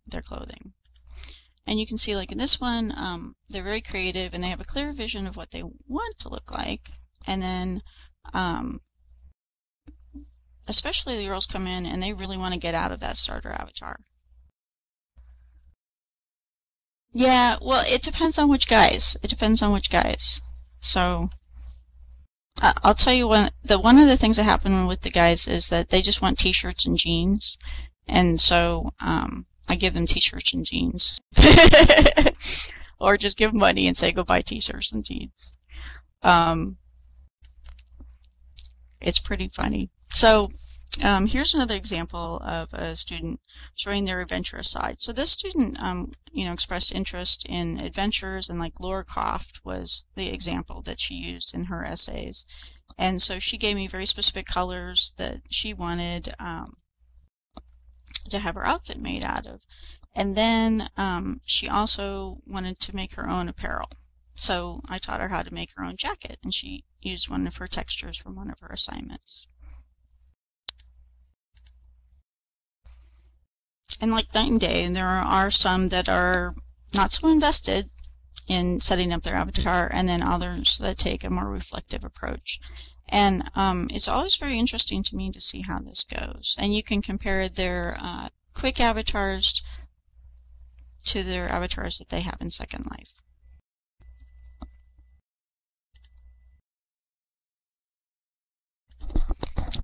their clothing. And you can see, like in this one, they're very creative and they have a clear vision of what they want to look like. And then, especially the girls come in and they really want to get out of that starter avatar. Yeah, well, it depends on which guys. It depends on which guys. So, I'll tell you one of the things that happen with the guys is that they just want t-shirts and jeans. And so, I give them t-shirts and jeans. Or just give them money and say, go buy t-shirts and jeans. It's pretty funny. So, here's another example of a student showing their adventurous side. So this student, expressed interest in adventures, and like Laura Croft was the example that she used in her essays. And so she gave me very specific colors that she wanted to have her outfit made out of. And then she also wanted to make her own apparel. So I taught her how to make her own jacket, and she used one of her textures from one of her assignments. And like night and day, and there are some that are not so invested in setting up their avatar, and then others that take a more reflective approach. And it's always very interesting to me to see how this goes. And you can compare their quick avatars to their avatars that they have in Second Life.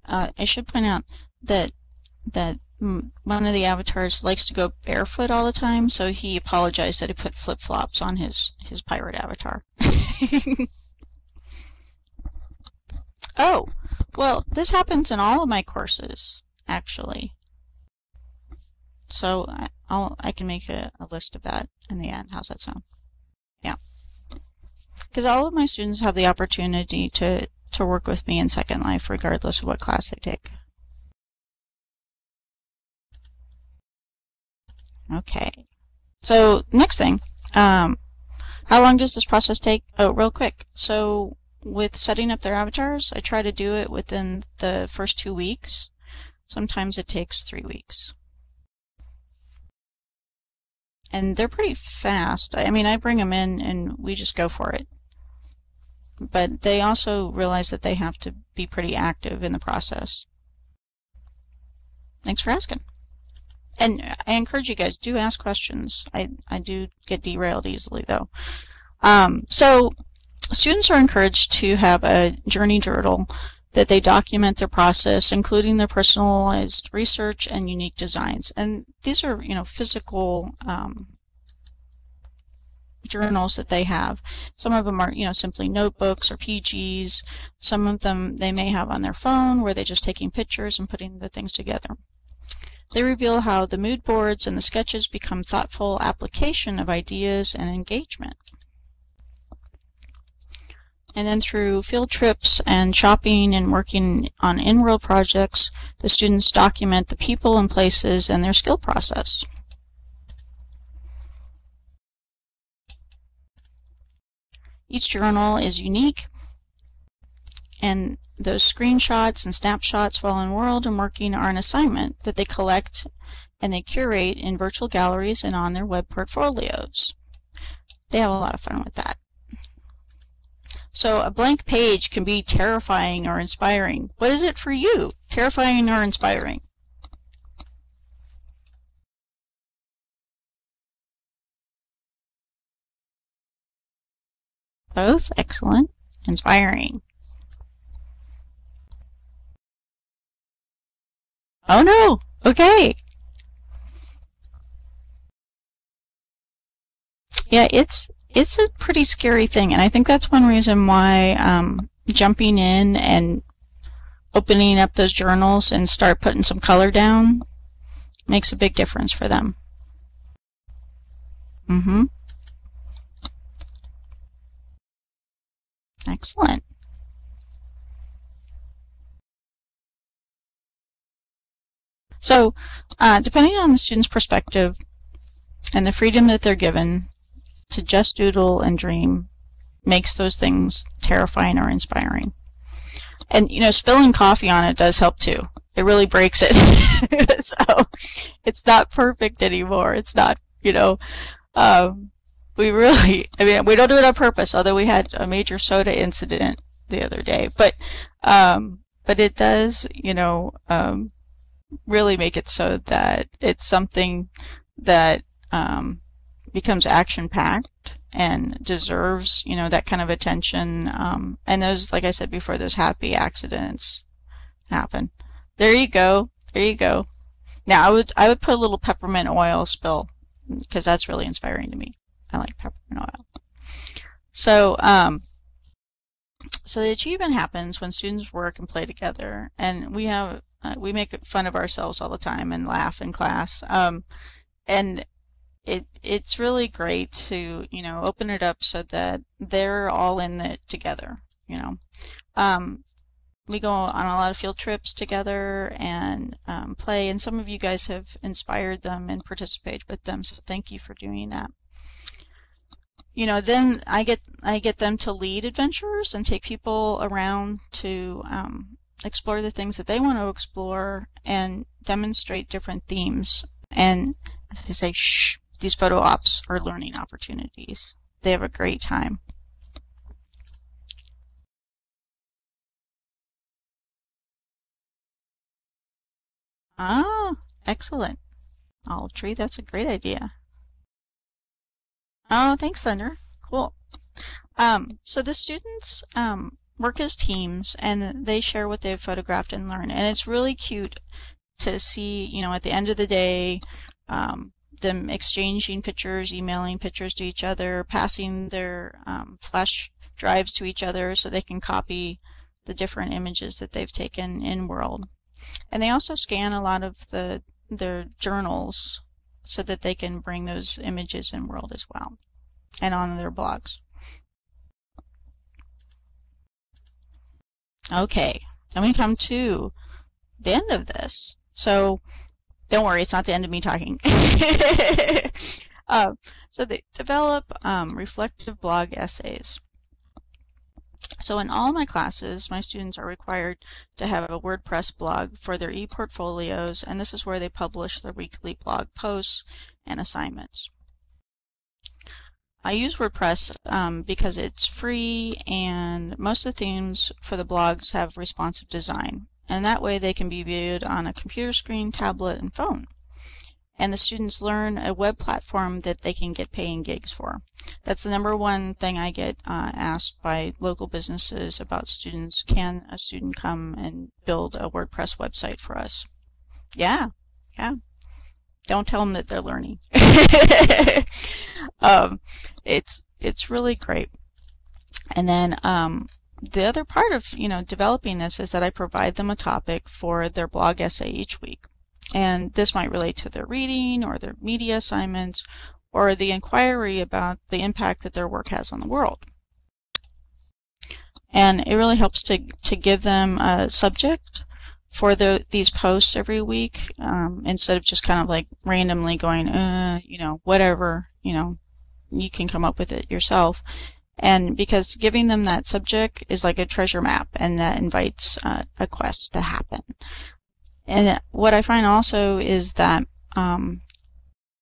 I should point out that one of the avatars likes to go barefoot all the time, so he apologized that he put flip-flops on his pirate avatar. Oh, well, this happens in all of my courses, actually. So I can make a list of that in the end. How's that sound? Yeah. Because all of my students have the opportunity to work with me in Second Life, regardless of what class they take. Okay. So, next thing. How long does this process take? Oh, real quick. So, with setting up their avatars, I try to do it within the first 2 weeks. Sometimes it takes 3 weeks. And they're pretty fast. I mean, I bring them in and we just go for it. But they also realize that they have to be pretty active in the process. Thanks for asking. And I encourage you guys, do ask questions. I do get derailed easily, though. So students are encouraged to have a journey journal that they document their process, including their personalized research and unique designs. And these are, physical journals that they have. Some of them are, simply notebooks or PGs. Some of them they may have on their phone, where they're just taking pictures and putting the things together. They reveal how the mood boards and the sketches become thoughtful application of ideas and engagement. And then through field trips and shopping and working on in-world projects, the students document the people and places and their skill process. Each journal is unique, and those screenshots and snapshots while in world and working are an assignment that they collect and they curate in virtual galleries and on their web portfolios. They have a lot of fun with that. So a blank page can be terrifying or inspiring. What is it for you? Terrifying or inspiring? Both? Excellent. Inspiring. Oh no! Okay! Yeah, it's a pretty scary thing, and I think that's one reason why jumping in and opening up those journals and start putting some color down makes a big difference for them. Excellent. So, depending on the student's perspective and the freedom that they're given to just doodle and dream makes those things terrifying or inspiring. And, you know, spilling coffee on it does help too. It really breaks it. So it's not perfect anymore. It's not, you know, we really, I mean, we don't do it on purpose, although we had a major soda incident the other day. But it does, you know, really make it so that it's something that becomes action-packed and deserves, you know, that kind of attention. And those, like I said before, those happy accidents happen. There you go. There you go. Now I would put a little peppermint oil spill because that's really inspiring to me. I like peppermint oil. So so the achievement happens when students work and play together, and we make fun of ourselves all the time and laugh in class. And it's really great to, you know, open it up so that they're all in it together, you know. We go on a lot of field trips together and play, and some of you guys have inspired them and participated with them, so thank you for doing that. You know, then I get them to lead adventures and take people around to explore the things that they want to explore and demonstrate different themes. And as I say, shh, these photo ops are learning opportunities. They have a great time. Ah, excellent. Olive tree, that's a great idea. Oh, thanks, Thunder. Cool. So the students work as teams, and they share what they've photographed and learned. And it's really cute to see, you know, at the end of the day, them exchanging pictures, emailing pictures to each other, passing their flash drives to each other so they can copy the different images that they've taken in World. And they also scan a lot of their journals so that they can bring those images in World as well and on their blogs. Okay, then we come to the end of this. So don't worry, it's not the end of me talking. So they develop reflective blog essays. So in all my classes, my students are required to have a WordPress blog for their e-portfolios, and this is where they publish their weekly blog posts and assignments. I use WordPress because it's free, and most of the themes for the blogs have responsive design, and that way they can be viewed on a computer screen, tablet, and phone. And the students learn a web platform that they can get paying gigs for. That's the #1 thing I get asked by local businesses about students. Can a student come and build a WordPress website for us? Yeah, yeah. Don't tell them that they're learning. It's really great. And then the other part of, you know, developing this is that I provide them a topic for their blog essay each week. And this might relate to their reading or their media assignments or the inquiry about the impact that their work has on the world. And it really helps to give them a subject for these posts every week, instead of just kind of like randomly going, you know, whatever, you know, you can come up with it yourself. And because giving them that subject is like a treasure map, and that invites a quest to happen. And what I find also is that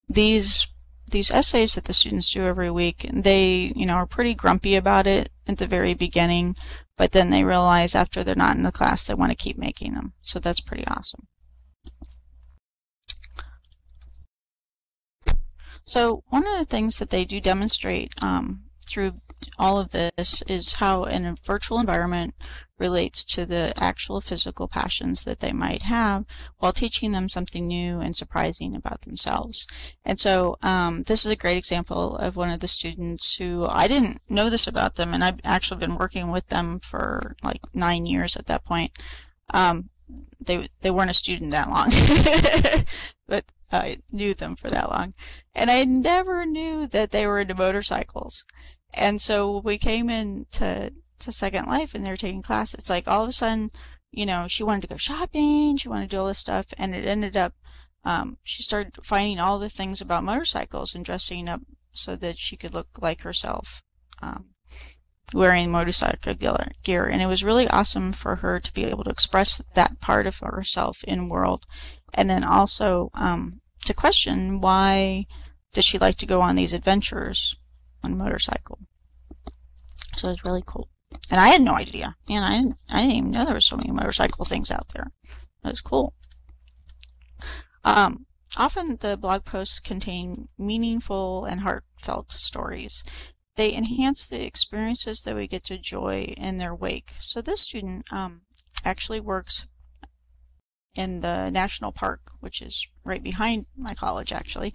these essays that the students do every week, they, you know, are pretty grumpy about it at the very beginning, but then they realize after they're not in the class they want to keep making them. So that's pretty awesome. So one of the things that they do demonstrate through all of this is how a virtual environment relates to the actual physical passions that they might have while teaching them something new and surprising about themselves. And so this is a great example of one of the students who, I didn't know this about them, and I've actually been working with them for like 9 years at that point. They weren't a student that long, but I knew them for that long. And I never knew that they were into motorcycles. And so we came into Second Life and they were taking class. It's like all of a sudden, you know, she wanted to go shopping, she wanted to do all this stuff, and it ended up, she started finding all the things about motorcycles and dressing up so that she could look like herself. wearing motorcycle gear, and it was really awesome for her to be able to express that part of herself in world, and then also to question why does she like to go on these adventures on a motorcycle. So it's really cool. And I had no idea. And I didn't even know there were so many motorcycle things out there. That was cool. Often the blog posts contain meaningful and heartfelt stories. They enhance the experiences that we get to enjoy in their wake. So this student actually works in the national park, which is right behind my college, actually.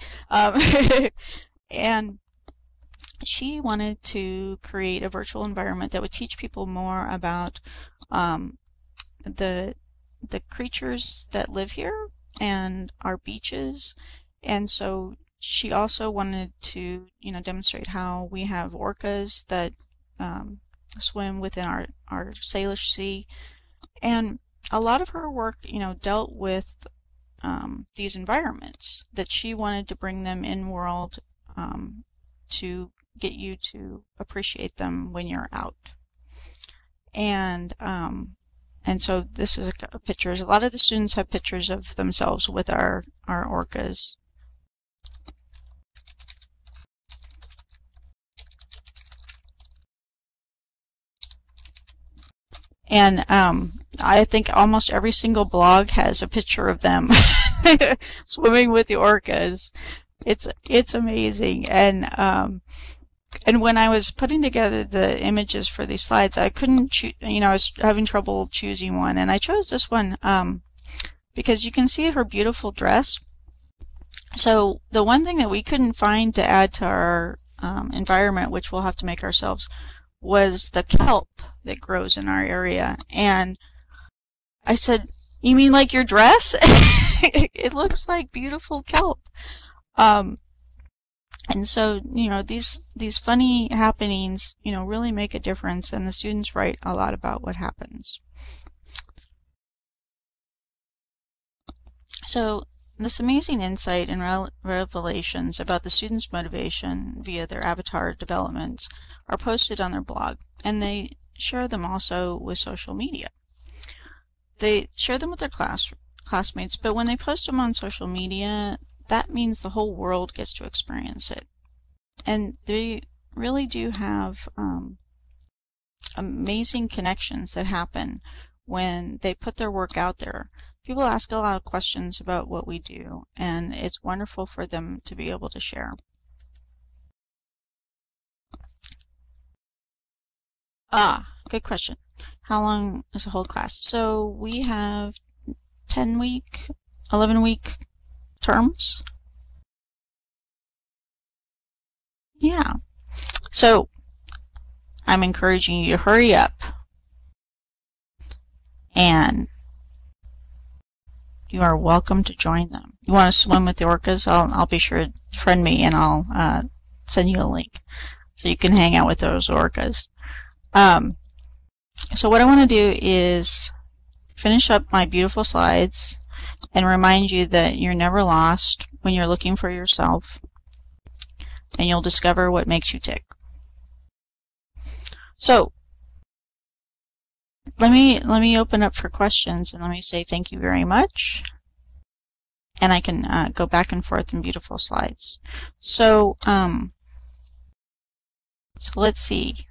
And she wanted to create a virtual environment that would teach people more about the creatures that live here and our beaches. And so she also wanted to, demonstrate how we have orcas that swim within our Salish Sea. And a lot of her work, dealt with these environments that she wanted to bring them in world to get you to appreciate them when you're out. And so this is pictures. A lot of the students have pictures of themselves with our orcas. And I think almost every single blog has a picture of them swimming with the orcas. It's amazing. And when I was putting together the images for these slides, I couldn't choose, I was having trouble choosing one, and I chose this one because you can see her beautiful dress. So the one thing that we couldn't find to add to our environment, which we'll have to make ourselves, was the kelp that grows in our area. And I said, "You mean like your dress?" It looks like beautiful kelp. And so, these funny happenings, really make a difference, and the students write a lot about what happens. So, this amazing insight and revelations about the students' motivation via their avatar development are posted on their blog, and they share them also with social media. They share them with their classmates, but when they post them on social media, that means the whole world gets to experience it. And they really do have amazing connections that happen when they put their work out there. People ask a lot of questions about what we do, and it's wonderful for them to be able to share. Good question. How long is the whole class? So we have 10-week, 11-week terms. Yeah. So I'm encouraging you to hurry up, and you are welcome to join them. You want to swim with the orcas? I'll be sure to friend me, and I'll send you a link so you can hang out with those orcas. So what I want to do is finish up my beautiful slides and remind you that you're never lost when you're looking for yourself, and you'll discover what makes you tick. So let me open up for questions, and let me say thank you very much, and I can go back and forth in beautiful slides. So let's see.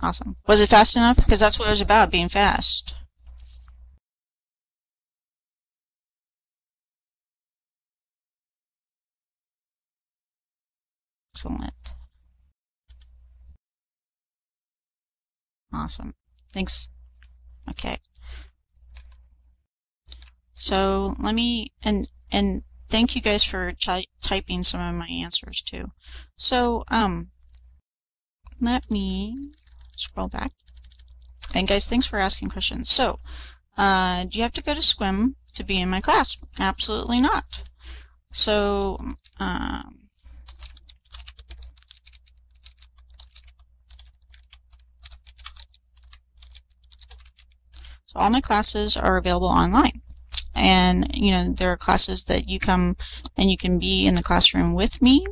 Awesome. Was it fast enough? Because that's what it was about, being fast. Excellent. Awesome. Thanks. Okay. So let me, and thank you guys for typing some of my answers too. So let me scroll back. And guys, thanks for asking questions. So do you have to go to swim to be in my class? Absolutely not. So so all my classes are available online. And there are classes that you come and you can be in the classroom with me.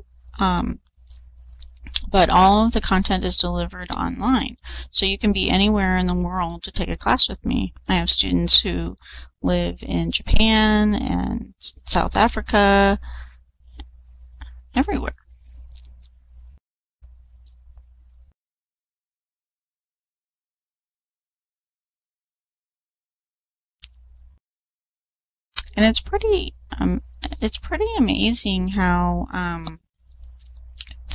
but all of the content is delivered online. So you can be anywhere in the world to take a class with me. I have students who live in Japan and South Africa, everywhere. And it's pretty amazing how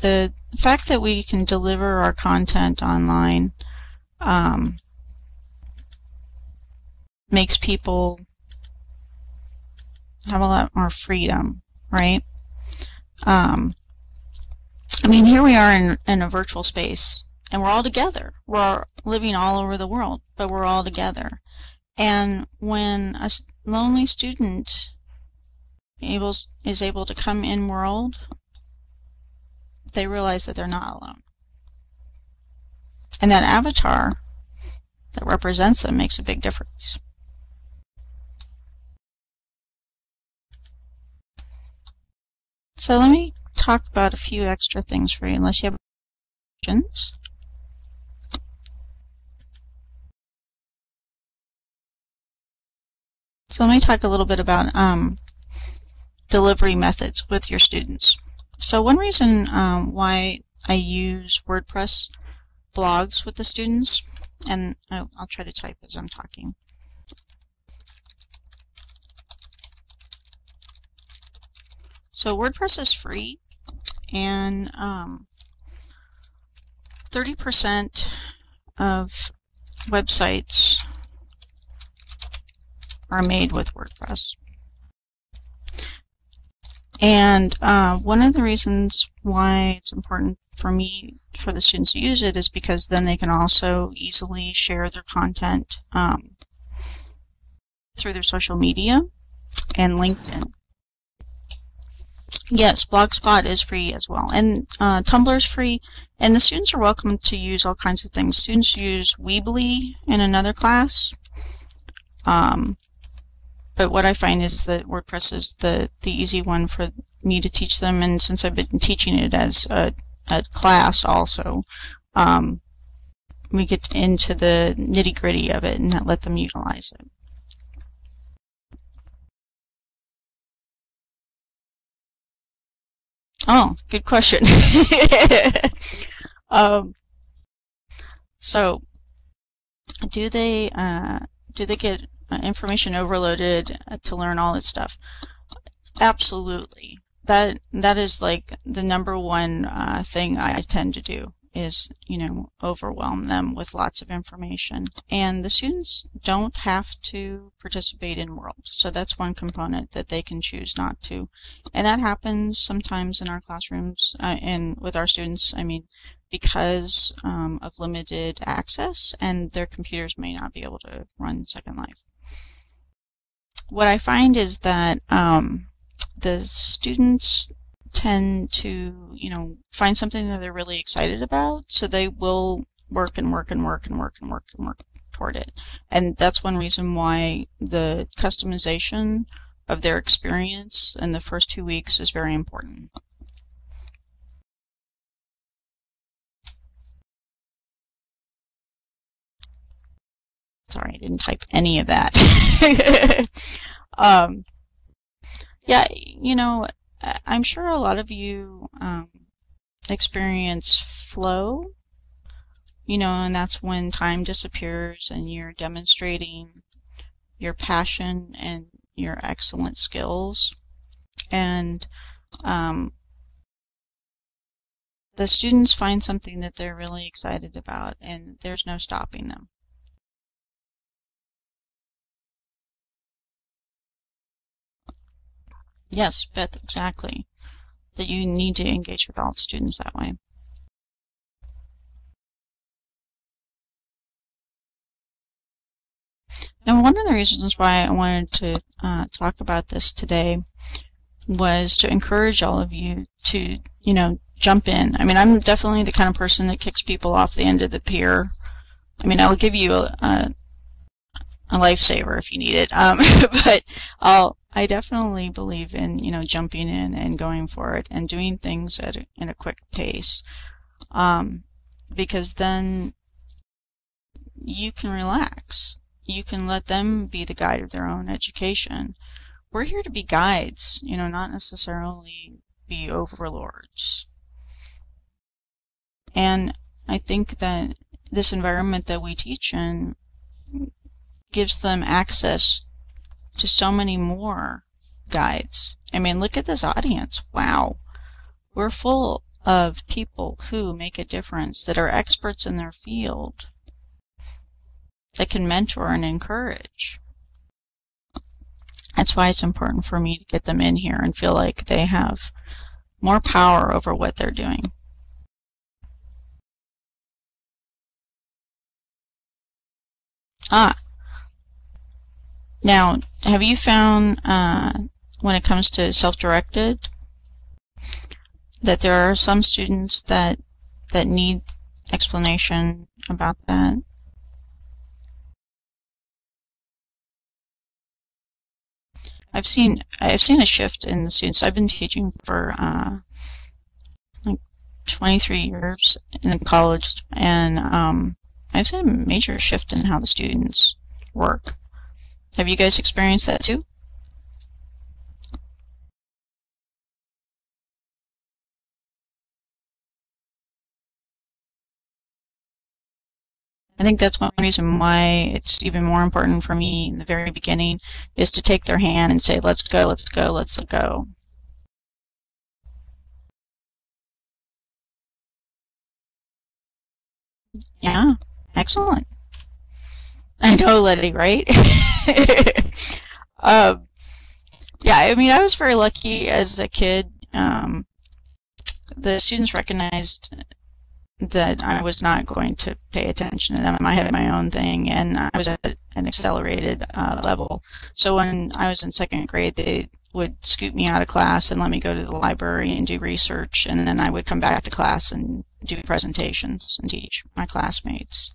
the fact that we can deliver our content online makes people have a lot more freedom, right? I mean, here we are in a virtual space, and we're all together. We're living all over the world, but we're all together. And when a lonely student is able to come in world, they realize that they're not alone. And that avatar that represents them makes a big difference. So let me talk about a few extra things for you, unless you have questions. So let me talk a little bit about delivery methods with your students. So one reason why I use WordPress blogs with the students, and I'll try to type as I'm talking. So WordPress is free, and 30% of websites are made with WordPress. And one of the reasons why it's important for the students to use it is because then they can also easily share their content through their social media and LinkedIn. Yes, Blogspot is free as well, and Tumblr is free, and the students are welcome to use all kinds of things. Students use Weebly in another class, but what I find is that WordPress is the easy one for me to teach them, and since I've been teaching it as a class also, we get into the nitty-gritty of it and let them utilize it. Oh, good question. So, do they get information overloaded to learn all this stuff? Absolutely. That is like the number one thing I tend to do is, overwhelm them with lots of information. And the students don't have to participate in World. So that's one component that they can choose not to. And that happens sometimes in our classrooms and with our students, because of limited access, and their computers may not be able to run Second Life. What I find is that the students tend to, find something that they're really excited about, so they will work and work and work and work and work and work toward it. And that's one reason why the customization of their experience in the first 2 weeks is very important. Sorry, I didn't type any of that. Yeah, I'm sure a lot of you experience flow, and that's when time disappears and you're demonstrating your passion and your excellent skills. And the students find something that they're really excited about, and there's no stopping them. Yes, Beth, exactly. That you need to engage with all the students that way. And one of the reasons why I wanted to talk about this today was to encourage all of you to, jump in. I'm definitely the kind of person that kicks people off the end of the pier. I will give you a lifesaver if you need it, but I definitely believe in, jumping in and going for it and doing things in a quick pace. because then you can relax. You can let them be the guide of their own education. We're here to be guides, not necessarily be overlords. And I think that this environment that we teach in gives them access to so many more guides. I mean, look at this audience. Wow. We're full of people who make a difference, that are experts in their field, that can mentor and encourage. That's why it's important for me to get them in here and feel like they have more power over what they're doing. Now, have you found, when it comes to self-directed, that there are some students that need explanation about that? I've seen a shift in the students. I've been teaching for like 23 years in college, and I've seen a major shift in how the students work. Have you guys experienced that too? I think that's one reason why it's even more important for me in the very beginning is to take their hand and say, let's go, let's go, let's go. Yeah, excellent. I know, Letty, right? Yeah, I mean, I was very lucky as a kid. The students recognized that I was not going to pay attention to them. I had my own thing, and I was at an accelerated level. So when I was in second grade, they would scoop me out of class and let me go to the library and do research, and then I would come back to class and do presentations and teach my classmates.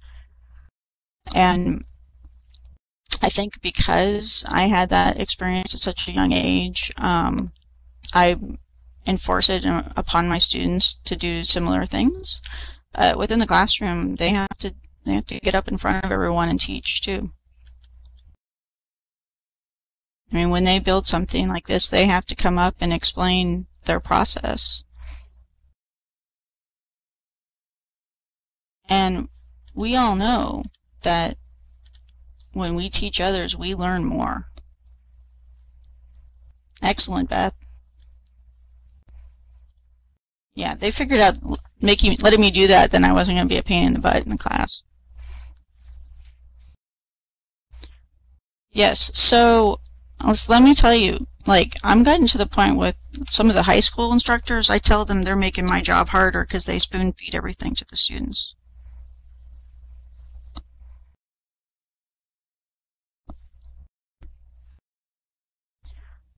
And I think because I had that experience at such a young age, I enforce it upon my students to do similar things. Within the classroom, they have to get up in front of everyone and teach too. I mean, when they build something like this, they have to come up and explain their process. And we all know that when we teach others, we learn more. Excellent, Beth. Yeah, they figured out letting me do that, then I wasn't going to be a pain in the butt in the class. Yes, so let me tell you, like, I'm getting to the point with some of the high school instructors, I tell them they're making my job harder because they spoon feed everything to the students.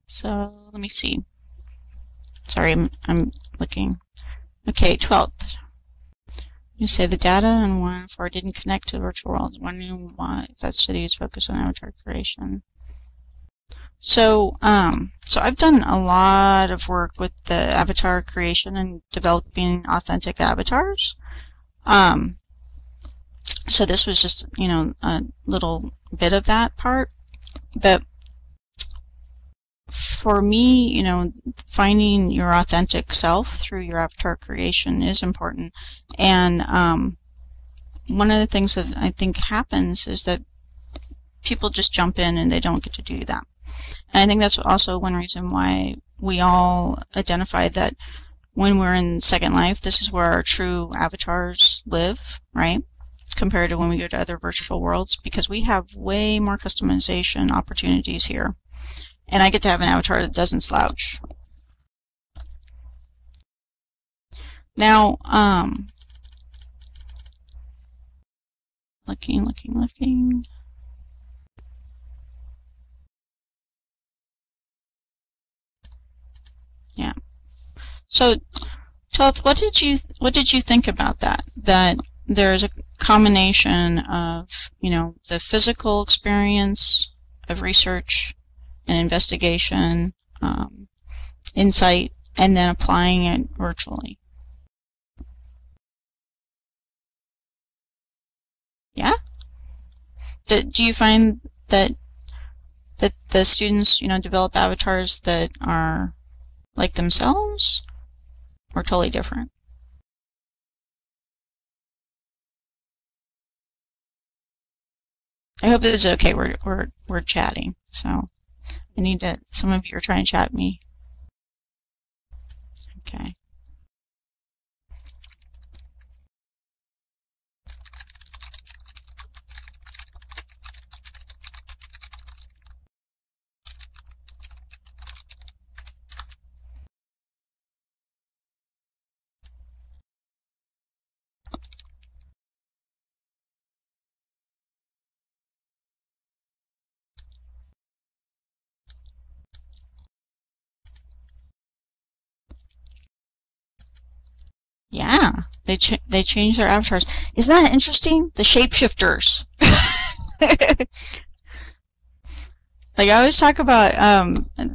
So let me see. Sorry, I'm looking. Okay, 12th. You say the data and 1 4 didn't connect to the virtual world. Wondering why that study is focused on avatar creation. So, so I've done a lot of work with the avatar creation and developing authentic avatars. So this was just, a little bit of that part. But for me, finding your authentic self through your avatar creation is important. And one of the things that I think happens is that people just jump in and they don't get to do that. And I think that's also one reason why we all identify that when we're in Second Life, this is where our true avatars live, right? Compared to when we go to other virtual worlds, because we have way more customization opportunities here. And I get to have an avatar that doesn't slouch. Now, looking. Yeah. So, Toth, what did you think about that? That there's a combination of, the physical experience of research and investigation, insight, and then applying it virtually. Yeah? Do you find that the students, develop avatars that are like themselves or totally different? I hope this is okay. We're chatting, so I need to. Some of you are trying to chat me. Okay. Yeah, they change their avatars. Isn't that interesting? The shapeshifters. Like I always talk about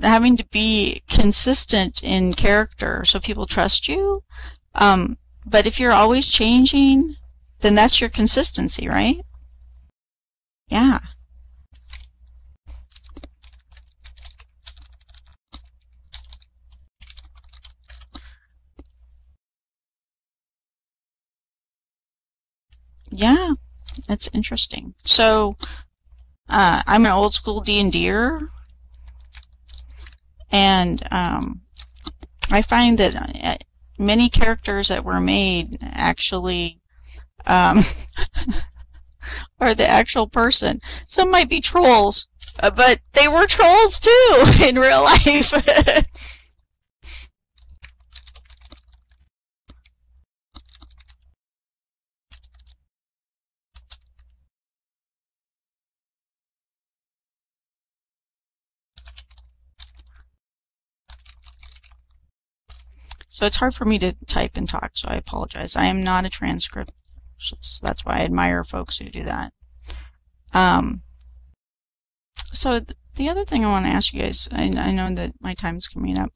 having to be consistent in character so people trust you. But if you're always changing, then that's your consistency, right? Yeah. Yeah, that's interesting. So I'm an old school D&D'er, and I find that many characters that were made actually are the actual person. Some might be trolls, but they were trolls too in real life. So it's hard for me to type and talk, so I apologize. I am not a transcript. That's why I admire folks who do that. So the other thing I want to ask you guys, I know that my time's coming up.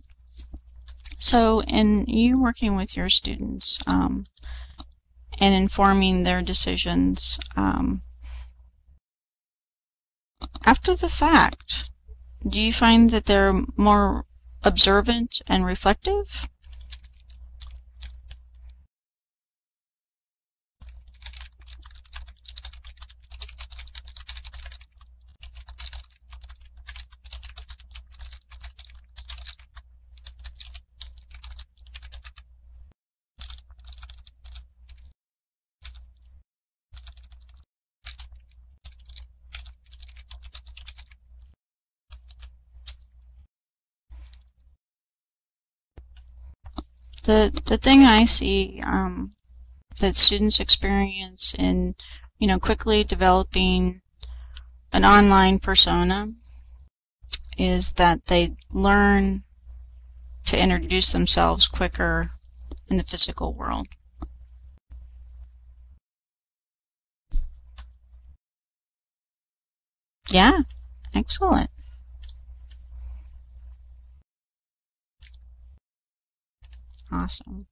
So in you working with your students and informing their decisions, after the fact, do you find that they're more observant and reflective? The thing I see that students experience in quickly developing an online persona is that they learn to introduce themselves quicker in the physical world. Yeah, excellent. Awesome.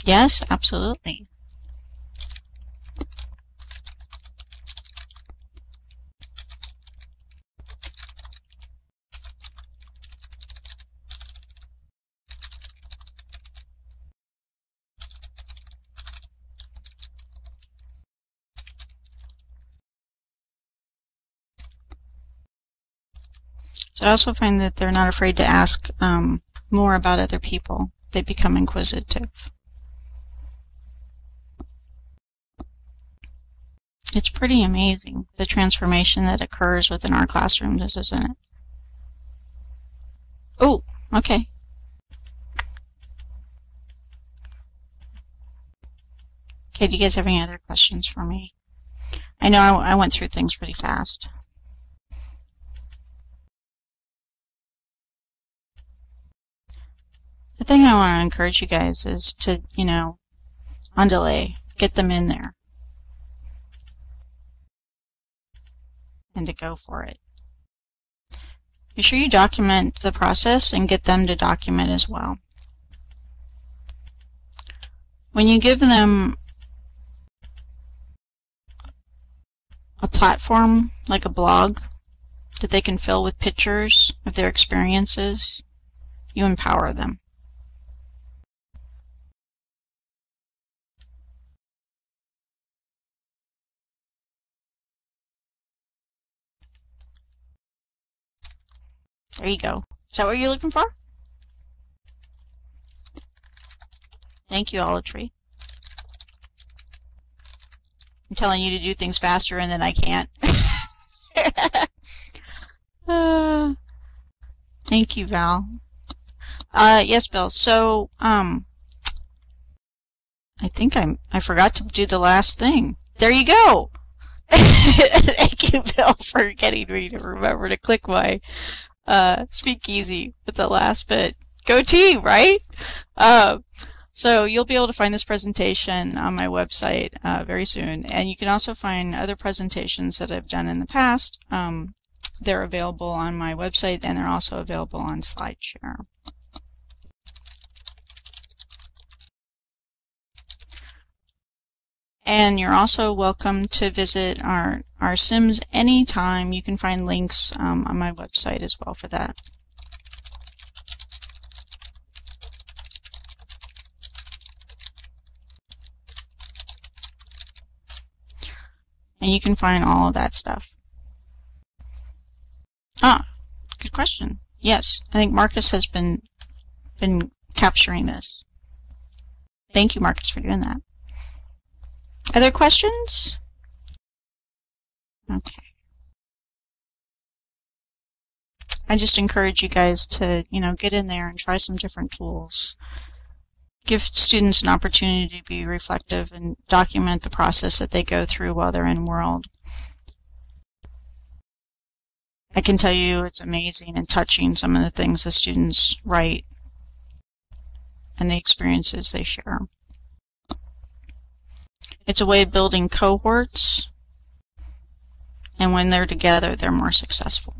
Yes, absolutely. So I also find that they're not afraid to ask more about other people. They become inquisitive. It's pretty amazing, the transformation that occurs within our classrooms, isn't it? Oh, okay. Okay, do you guys have any other questions for me? I know I went through things pretty fast. The thing I want to encourage you guys is to, on delay, get them in there and to go for it. Be sure you document the process and get them to document as well. when you give them a platform, like a blog, that they can fill with pictures of their experiences, you empower them. There you go. Is that what you're looking for? Thank you, Olive Tree. I'm telling you to do things faster and then I can't. Thank you, Val. Yes, Bill. So, I think I forgot to do the last thing. There you go! Thank you, Bill, for getting me to remember to click my speakeasy with the last bit. Go team, right? So you'll be able to find this presentation on my website very soon, and you can also find other presentations that I've done in the past. They're available on my website, and they're also available on SlideShare. And you're also welcome to visit our Sims anytime. You can find links on my website as well for that. And you can find all of that stuff. Ah, good question. Yes, I think Marcus has been capturing this. Thank you, Marcus, for doing that. Other questions? Okay. I just encourage you guys to, get in there and try some different tools. Give students an opportunity to be reflective and document the process that they go through while they're in World. I can tell you it's amazing and touching, some of the things the students write and the experiences they share. It's a way of building cohorts, and when they're together, they're more successful.